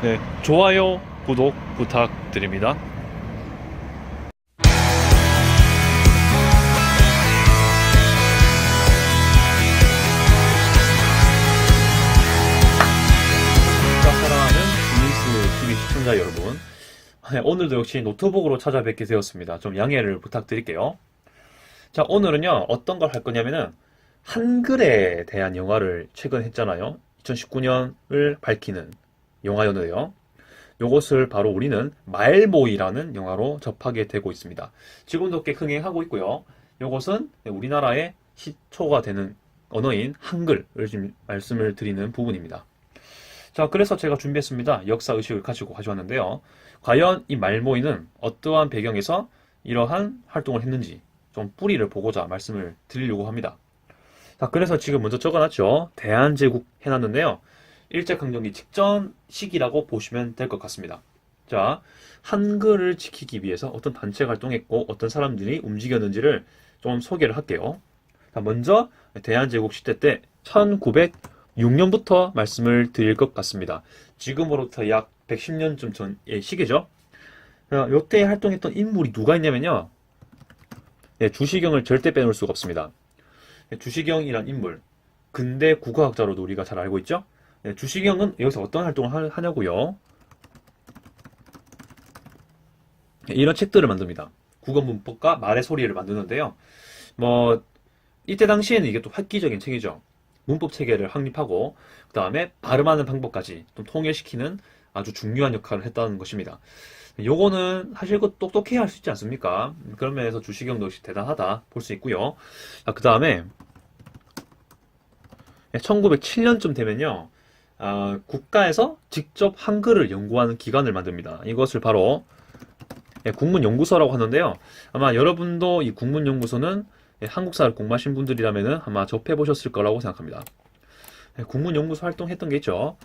네, 좋아요, 구독 부탁드립니다. 자, 사랑하는 비즈니스 TV 시청자 여러분. 네, 오늘도 역시 노트북으로 찾아뵙게 되었습니다. 좀 양해를 부탁드릴게요. 자, 오늘은요, 어떤 걸 할 거냐면은, 한글에 대한 영화를 최근 했잖아요. 2019년을 밝히는 영화였는데요. 요것을 바로 우리는 말모이라는 영화로 접하게 되고 있습니다. 지금도 꽤 흥행하고 있고요. 요것은 우리나라의 시초가 되는 언어인 한글을 지금 말씀을 드리는 부분입니다. 자, 그래서 제가 준비했습니다. 역사의식을 가지고 가져왔는데요. 과연 이 말모이는 어떠한 배경에서 이러한 활동을 했는지 좀 뿌리를 보고자 말씀을 드리려고 합니다. 자, 그래서 지금 먼저 적어놨죠. 대한제국 해놨는데요. 일제강점기 직전 시기라고 보시면 될 것 같습니다. 자, 한글을 지키기 위해서 어떤 단체가 활동했고 어떤 사람들이 움직였는지를 좀 소개를 할게요. 자, 먼저 대한제국 시대 때 1906년부터 말씀을 드릴 것 같습니다. 지금으로부터 약 110년쯤 전의 시기죠. 이때 활동했던 인물이 누가 있냐면요. 주시경을 절대 빼놓을 수가 없습니다. 주시경이란 인물, 근대 국어학자로도 우리가 잘 알고 있죠. 주시경은 여기서 어떤 활동을 하냐고요. 이런 책들을 만듭니다. 국어문법과 말의 소리를 만드는데요. 이때 당시에는 이게 또 획기적인 책이죠. 문법 체계를 확립하고 그 다음에 발음하는 방법까지 좀 통일시키는 아주 중요한 역할을 했다는 것입니다. 요거는 사실 똑똑해야 할 수 있지 않습니까? 그런 면에서 주시경도 역시 대단하다 볼 수 있고요. 그 다음에 1907년쯤 되면요. 국가에서 직접 한글을 연구하는 기관을 만듭니다. 이것을 바로 국문연구소라고 하는데요. 아마 여러분도 이 국문연구소는 한국사를 공부하신 분들이라면 아마 접해보셨을 거라고 생각합니다. 국문연구소 활동했던 게 있죠.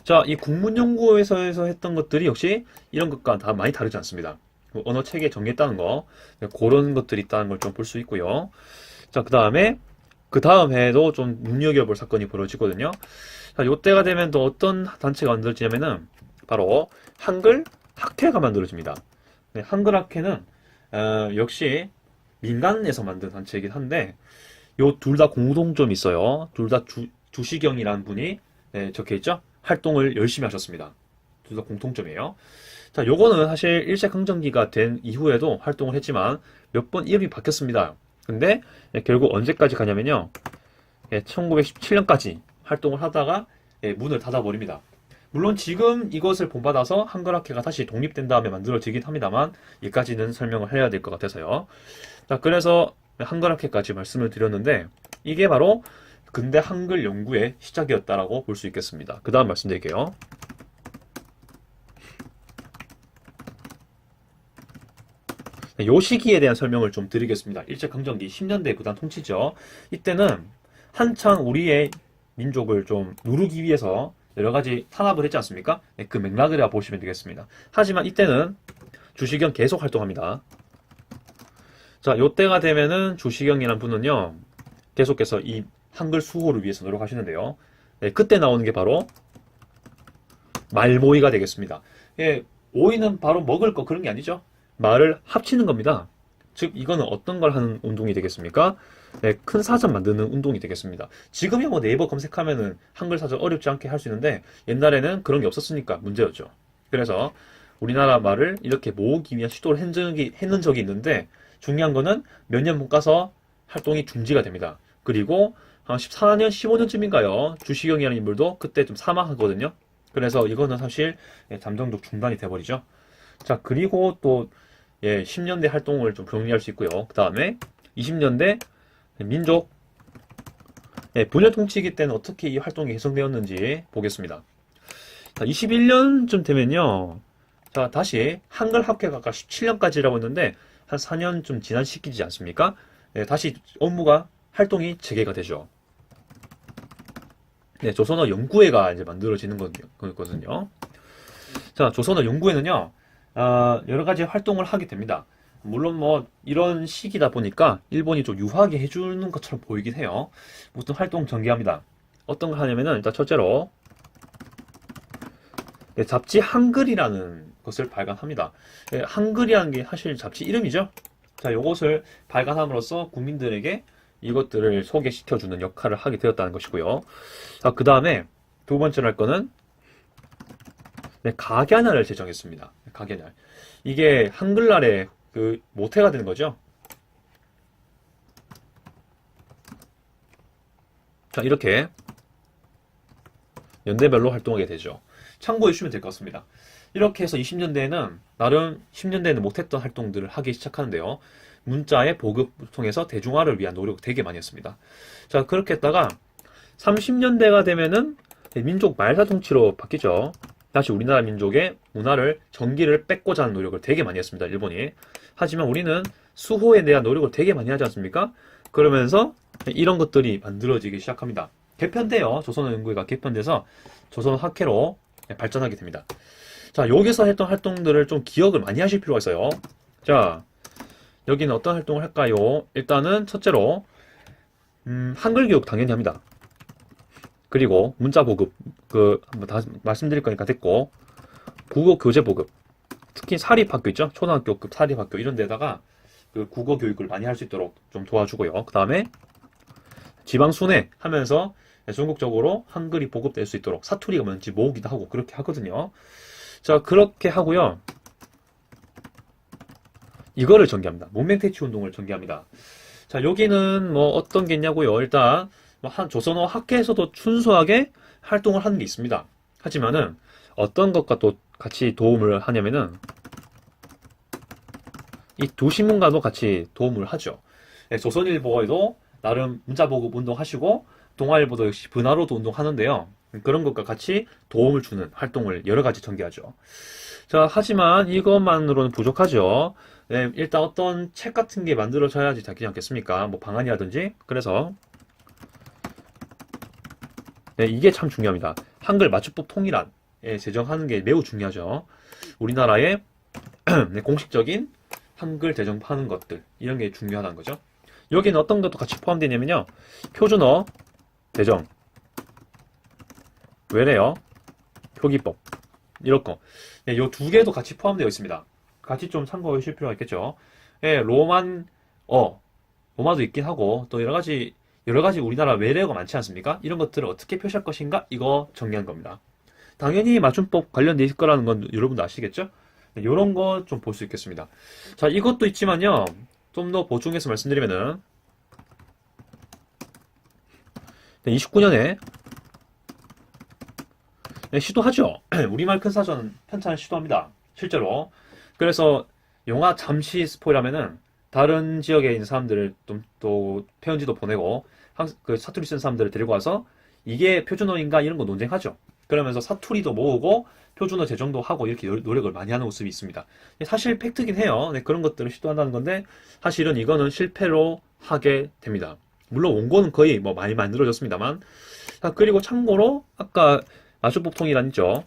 자, 이 국문연구소에서 했던 것들이 역시 이런 것과 다 많이 다르지 않습니다. 언어 체계 정리했다는 거, 그런 것들이 있다는 걸 좀 볼 수 있고요. 자, 그 다음 해에도 좀 눈여겨볼 사건이 벌어지거든요. 자, 요때가 되면 또 어떤 단체가 만들어지냐면은 바로 한글 학회가 만들어집니다. 한글 학회는 역시 민간에서 만든 단체이긴 한데 요 둘 다 공통점이 있어요. 둘 다 주시경이라는 분이 적혀있죠. 활동을 열심히 하셨습니다. 둘 다 공통점이에요. 자, 요거는 사실 일제강점기가 된 이후에도 활동을 했지만 몇 번 이름이 바뀌었습니다. 근데 결국 언제까지 가냐면요. 1917년까지 활동을 하다가 문을 닫아버립니다. 물론 지금 이것을 본받아서 한글학회가 다시 독립된 다음에 만들어지긴 합니다만 여기까지는 설명을 해야 될 것 같아서요. 자, 그래서 한글학회까지 말씀을 드렸는데 이게 바로 근대 한글 연구의 시작이었다라고 볼 수 있겠습니다. 그 다음 말씀드릴게요. 요 시기에 대한 설명을 좀 드리겠습니다. 일제강점기 10년대 구단 통치죠. 이때는 한창 우리의 민족을 좀 누르기 위해서 여러 가지 탄압을 했지 않습니까? 그 맥락이라 보시면 되겠습니다. 하지만 이때는 주시경 계속 활동합니다. 자, 요때가 되면은 주시경이라는 분은요, 계속해서 이 한글 수호를 위해서 노력하시는데요. 그때 나오는 게 바로 말모이가 되겠습니다. 모이는 바로 먹을 거 그런 게 아니죠. 말을 합치는 겁니다. 즉 이거는 어떤 걸 하는 운동이 되겠습니까? 큰 사전 만드는 운동이 되겠습니다. 지금이야 뭐 네이버 검색하면은 한글 사전 어렵지 않게 할 수 있는데 옛날에는 그런 게 없었으니까 문제였죠. 그래서 우리나라 말을 이렇게 모으기 위한 시도를 했는 적이 있는데 중요한 거는 몇 년 못 가서 활동이 중지가 됩니다. 그리고 한 14년, 15년쯤인가요? 주시경이라는 인물도 그때 좀 사망하거든요. 그래서 이거는 사실 잠정적 중단이 돼버리죠. 자, 그리고 또 10년대 활동을 좀 정리할 수 있고요. 그 다음에 20년대 민족 분열 통치기 때는 어떻게 이 활동이 개선되었는지 보겠습니다. 자, 21년쯤 되면요. 자, 다시 한글 학회가 아까 17년까지라고 했는데 한 4년쯤 지난 시기지 않습니까? 다시 업무가 활동이 재개가 되죠. 조선어 연구회가 이제 만들어지는 거거든요. 자, 조선어 연구회는요. 여러 가지 활동을 하게 됩니다. 물론 이런 시기다 보니까 일본이 좀 유하게 해주는 것처럼 보이긴 해요. 무슨 활동 전개합니다. 어떤 걸 하냐면은 일단 첫째로 네, 잡지 한글이라는 것을 발간합니다. 네, 한글이라는 게 사실 잡지 이름이죠. 자, 요것을 발간함으로써 국민들에게 이것들을 소개시켜주는 역할을 하게 되었다는 것이고요. 자, 그 다음에 두 번째로 할 거는 네, 각야날을 제정했습니다. 각야날. 이게 한글날의 그 모태가 되는 거죠. 자, 이렇게 연대별로 활동하게 되죠. 참고해 주시면 될 것 같습니다. 이렇게 해서 20년대에는 나름 10년대에는 못했던 활동들을 하기 시작하는데요. 문자의 보급을 통해서 대중화를 위한 노력을 되게 많이 했습니다. 자, 그렇게 했다가 30년대가 되면은 민족 말사 통치로 바뀌죠. 다시 우리나라 민족의 문화를 정기를 뺏고자 하는 노력을 되게 많이 했습니다. 일본이. 하지만 우리는 수호에 대한 노력을 되게 많이 하지 않습니까? 그러면서 이런 것들이 만들어지기 시작합니다. 개편돼요. 조선연구회가 개편돼서 조선학회로 발전하게 됩니다. 자, 여기서 했던 활동들을 좀 기억을 많이 하실 필요가 있어요. 자, 여기는 어떤 활동을 할까요? 일단은 첫째로 한글 교육 당연히 합니다. 그리고 문자 보급, 한번 다 말씀드릴 거니까 됐고, 국어 교재 보급, 특히 사립학교 있죠? 초등학교급 사립학교 이런 데다가 그 국어 교육을 많이 할 수 있도록 좀 도와주고요. 그 다음에 지방 순회 하면서 전국적으로 한글이 보급될 수 있도록 사투리가 뭔지 모으기도 하고 그렇게 하거든요. 자, 그렇게 하고요. 이거를 전개합니다. 문맹퇴치 운동을 전개합니다. 자, 여기는 뭐 어떤 게 있냐고요. 일단 조선어 학회에서도 순수하게 활동을 하는 게 있습니다. 하지만은 어떤 것과 또 같이 도움을 하냐면은 이 두 신문과도 같이 도움을 하죠. 네, 조선일보에도 나름 문자보급 운동하시고 동아일보도 역시 분화로도 운동하는데요. 그런 것과 같이 도움을 주는 활동을 여러 가지 전개하죠. 자, 하지만 이것만으로는 부족하죠. 네, 일단 어떤 책 같은 게 만들어져야지 되지 않겠습니까? 뭐 방안이라든지. 그래서 네, 이게 참 중요합니다. 한글 맞춤법 통일안 제정하는 게 매우 중요하죠. 우리나라의 네, 공식적인 한글 제정하는 것들 이런 게 중요하다는 거죠. 여기는 어떤 것도 같이 포함되냐면요. 표준어 제정, 외래어, 표기법 이런 거. 네, 요 두 개도 같이 포함되어 있습니다. 같이 좀 참고해 주실 필요가 있겠죠. 예, 로마도 있긴 하고 또 여러 가지 우리나라 외래어가 많지 않습니까? 이런 것들을 어떻게 표시할 것인가 이거 정리한 겁니다. 당연히 맞춤법 관련돼 있을 거라는 건 여러분도 아시겠죠? 네, 이런 거 좀 볼 수 있겠습니다. 자, 이것도 있지만요. 좀 더 보충해서 말씀드리면은 29년에 시도하죠. 우리말 큰 사전 편찬을 시도합니다. 실제로. 그래서 영화 잠시 스포일하면은 다른 지역에 있는 사람들을 또 표현지도 보내고 그 사투리 쓴 사람들을 데리고 와서 이게 표준어인가 이런 거 논쟁하죠. 그러면서 사투리도 모으고 표준어 제정도 하고 이렇게 노력을 많이 하는 모습이 있습니다. 사실 팩트긴 해요. 네, 그런 것들을 시도한다는 건데 사실은 이거는 실패로 하게 됩니다. 물론 원고는 거의 뭐 많이 만들어졌습니다만. 자, 그리고 참고로 아까 맞춤법 통일안 있죠.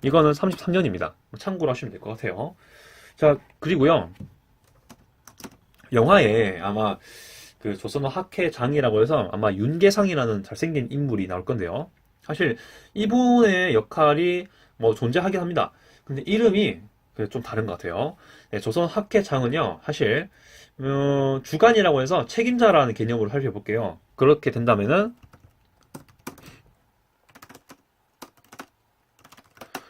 이거는 33년입니다. 참고로 하시면 될 것 같아요. 자, 그리고요. 영화에 아마 그 조선어 학회장이라고 해서 아마 윤계상이라는 잘생긴 인물이 나올 건데요. 사실 이분의 역할이 뭐 존재하긴 합니다. 근데 이름이 좀 다른 것 같아요. 네, 조선 학회장은요, 사실 주간이라고 해서 책임자라는 개념으로 살펴볼게요. 그렇게 된다면은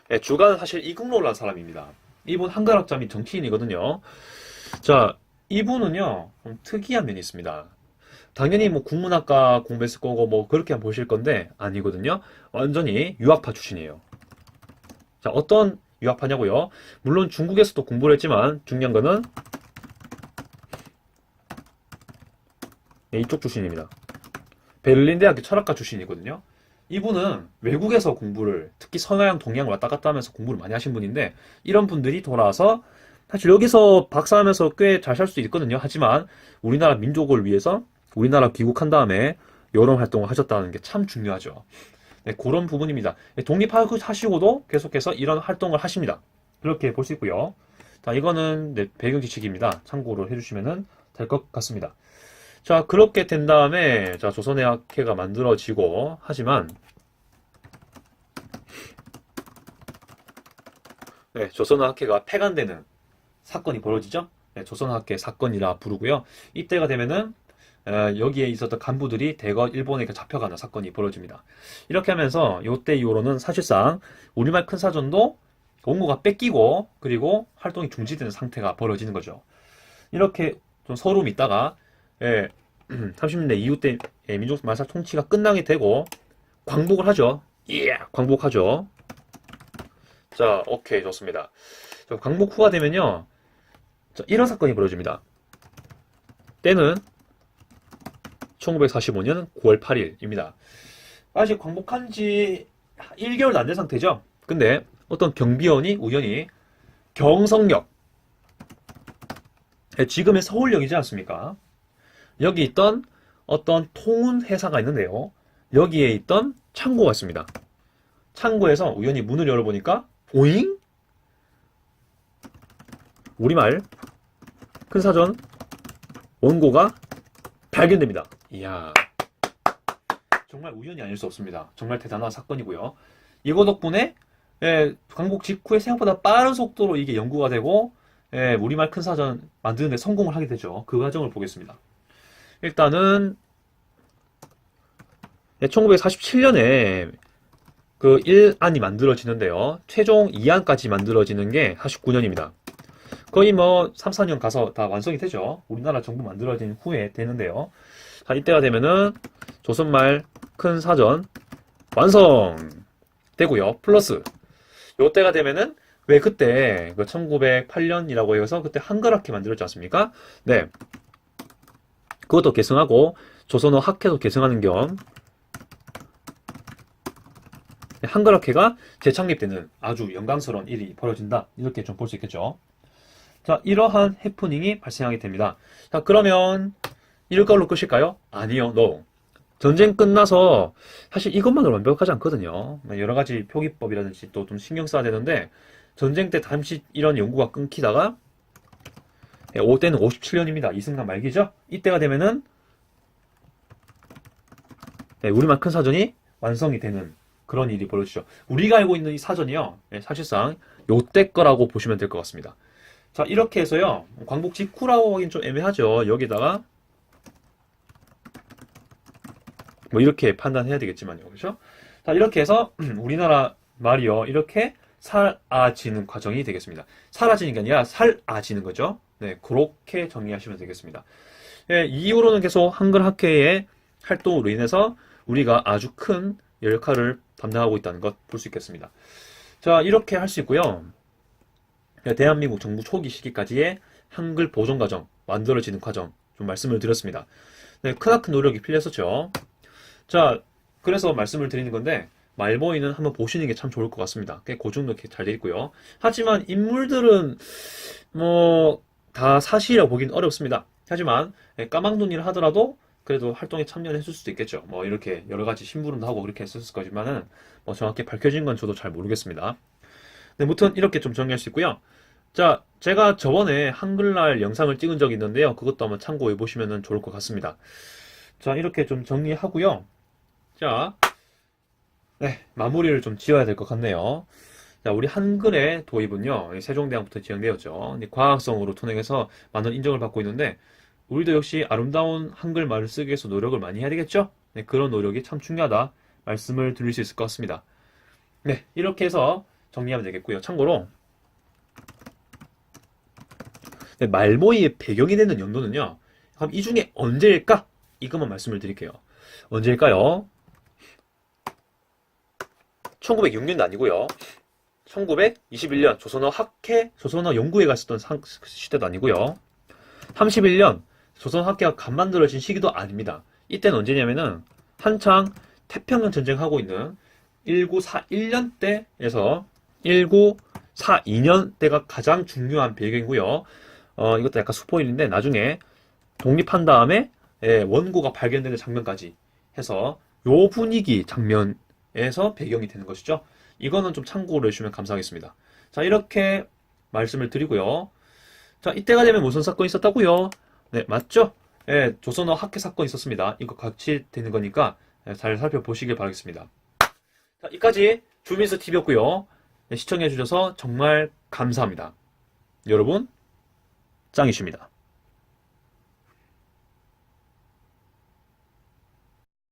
네, 주간은 사실 이국로라는 사람입니다. 이분 한글학자 및 정치인이거든요. 자, 이분은요, 좀 특이한 면이 있습니다. 당연히 뭐 국문학과 공부했을 거고 뭐 그렇게 보실 건데 아니거든요. 완전히 유학파 출신이에요. 자, 어떤 유학파냐고요? 물론 중국에서도 공부를 했지만 중요한 거는 네, 이쪽 출신입니다. 베를린 대학교 철학과 출신이거든요. 이분은 외국에서 공부를 특히 서양 동양 왔다 갔다 하면서 공부를 많이 하신 분인데 이런 분들이 돌아와서 사실 여기서 박사하면서 꽤 잘 살 수도 있거든요. 하지만 우리나라 민족을 위해서 우리나라 귀국한 다음에 여론 활동을 하셨다는 게 참 중요하죠. 네, 그런 부분입니다. 독립하시고도 계속해서 이런 활동을 하십니다. 그렇게 볼 수 있고요. 자, 이거는 네, 배경 지식입니다. 참고로 해주시면 될 것 같습니다. 자, 그렇게 된 다음에 자, 조선의 학회가 만들어지고 하지만 네, 조선어학회가 폐간되는 사건이 벌어지죠. 네, 조선어학회 사건이라 부르고요. 이때가 되면은 여기에 있었던 간부들이 대거 일본에 잡혀가는 사건이 벌어집니다. 이렇게 하면서 이때 이후로는 사실상 우리말 큰 사전도 원고가 뺏기고 그리고 활동이 중지되는 상태가 벌어지는 거죠. 이렇게 좀 서름이 있다가 30년대 이후 때 민족 말살 통치가 끝나게 되고 광복을 하죠. 예, 광복하죠. 자, 오케이, 좋습니다. 자, 광복 후가 되면요, 자, 이런 사건이 벌어집니다. 때는 1945년 9월 8일입니다. 아직 광복한 지 1개월도 안 된 상태죠. 근데 어떤 경비원이 우연히 경성역, 지금의 서울역이지 않습니까? 여기 있던 어떤 통운 회사가 있는데요. 여기에 있던 창고가 있습니다. 창고에서 우연히 문을 열어보니까 오잉? 우리말 큰 사전 원고가 발견됩니다. 이야, 정말 우연이 아닐 수 없습니다. 정말 대단한 사건이고요. 이거 덕분에 광복 직후에 생각보다 빠른 속도로 이게 연구가 되고 우리말 큰 사전 만드는 데 성공을 하게 되죠. 그 과정을 보겠습니다. 일단은 1947년에 그 1안이 만들어지는데요. 최종 2안까지 만들어지는 게 49년입니다. 거의 뭐 3, 4년 가서 다 완성이 되죠. 우리나라 정부 만들어진 후에 되는데요. 자, 이때가 되면은 조선말 큰 사전 완성 되고요. 플러스 요때가 되면은 왜 그때 그 1908년이라고 해서 그때 한글학회 만들었지 않습니까? 네. 그것도 계승하고 조선어 학회도 계승하는 겸 한글학회가 재창립되는 아주 영광스러운 일이 벌어진다. 이렇게 좀 볼 수 있겠죠. 자, 이러한 해프닝이 발생하게 됩니다. 자, 그러면 이럴 걸로 끝일까요? 아니요, no. 전쟁 끝나서 사실 이것만으로 완벽하지 않거든요. 여러 가지 표기법이라든지 또 좀 신경 써야 되는데 전쟁 때 잠시 이런 연구가 끊기다가 때는 57년입니다. 이승만 말기죠. 이때가 되면은 우리말 큰 사전이 완성이 되는 그런 일이 벌어지죠. 우리가 알고 있는 이 사전이요, 사실상 요때 거라고 보시면 될 것 같습니다. 자, 이렇게 해서요, 광복 직후라고 하긴 좀 애매하죠. 여기다가 뭐 이렇게 판단해야 되겠지만요, 그렇죠? 자, 이렇게 해서 우리나라 말이요, 이렇게 사라지는 과정이 되겠습니다. 사라지는 게 아니라 살아지는 거죠. 네, 그렇게 정리하시면 되겠습니다. 이후로는 계속 한글 학회의 활동으로 인해서 우리가 아주 큰 역할을 담당하고 있다는 것 볼 수 있겠습니다. 자, 이렇게 할 수 있고요. 대한민국 정부 초기 시기까지의 한글 보존 과정, 만들어지는 과정 좀 말씀을 드렸습니다. 네, 크나큰 노력이 필요했었죠. 자, 그래서 말씀을 드리는 건데 말보이는 한번 보시는 게 참 좋을 것 같습니다. 꽤 고증도 잘 돼 있고요. 하지만 인물들은 뭐 다 사실이라고 보긴 어렵습니다. 하지만 까막눈이를 하더라도 그래도 활동에 참여를 했을 수도 있겠죠. 뭐 이렇게 여러 가지 심부름도 하고 그렇게 했었을 거지만은 뭐 정확히 밝혀진 건 저도 잘 모르겠습니다. 네, 무튼 이렇게 좀 정리할 수 있고요. 자, 제가 저번에 한글날 영상을 찍은 적이 있는데요. 그것도 한번 참고해 보시면 좋을 것 같습니다. 자, 이렇게 좀 정리하고요. 자, 네, 마무리를 좀 지어야 될 것 같네요. 자, 우리 한글의 도입은요, 세종대왕부터 지정되었죠. 과학성으로 통행해서 많은 인정을 받고 있는데, 우리도 역시 아름다운 한글말을 쓰기 위해서 노력을 많이 해야 되겠죠? 네, 그런 노력이 참 중요하다 말씀을 드릴 수 있을 것 같습니다. 네, 이렇게 해서 정리하면 되겠고요. 참고로 네, 말모이의 배경이 되는 연도는요, 그럼 이 중에 언제일까? 이것만 말씀을 드릴게요. 언제일까요? 1906년도 아니고요. 1921년 조선어 학회, 조선어 연구회 갔었던 시대도 아니고요. 31년 조선어 학회가 간 만들어진 시기도 아닙니다. 이때는 언제냐면은 한창 태평양 전쟁하고 있는 1941년 때에서 1942년 때가 가장 중요한 배경이고요. 이것도 약간 스포일인데 나중에 독립한 다음에 원고가 발견되는 장면까지 해서 요 분위기 장면에서 배경이 되는 것이죠. 이거는 좀 참고를 해주시면 감사하겠습니다. 자, 이렇게 말씀을 드리고요. 자, 이때가 되면 무슨 사건이 있었다고요? 네, 맞죠? 예, 조선어 학회 사건이 있었습니다. 이거 같이 되는 거니까 잘 살펴보시길 바라겠습니다. 자, 이까지 주민수 TV였고요. 시청해주셔서 정말 감사합니다. 여러분, 짱이십니다.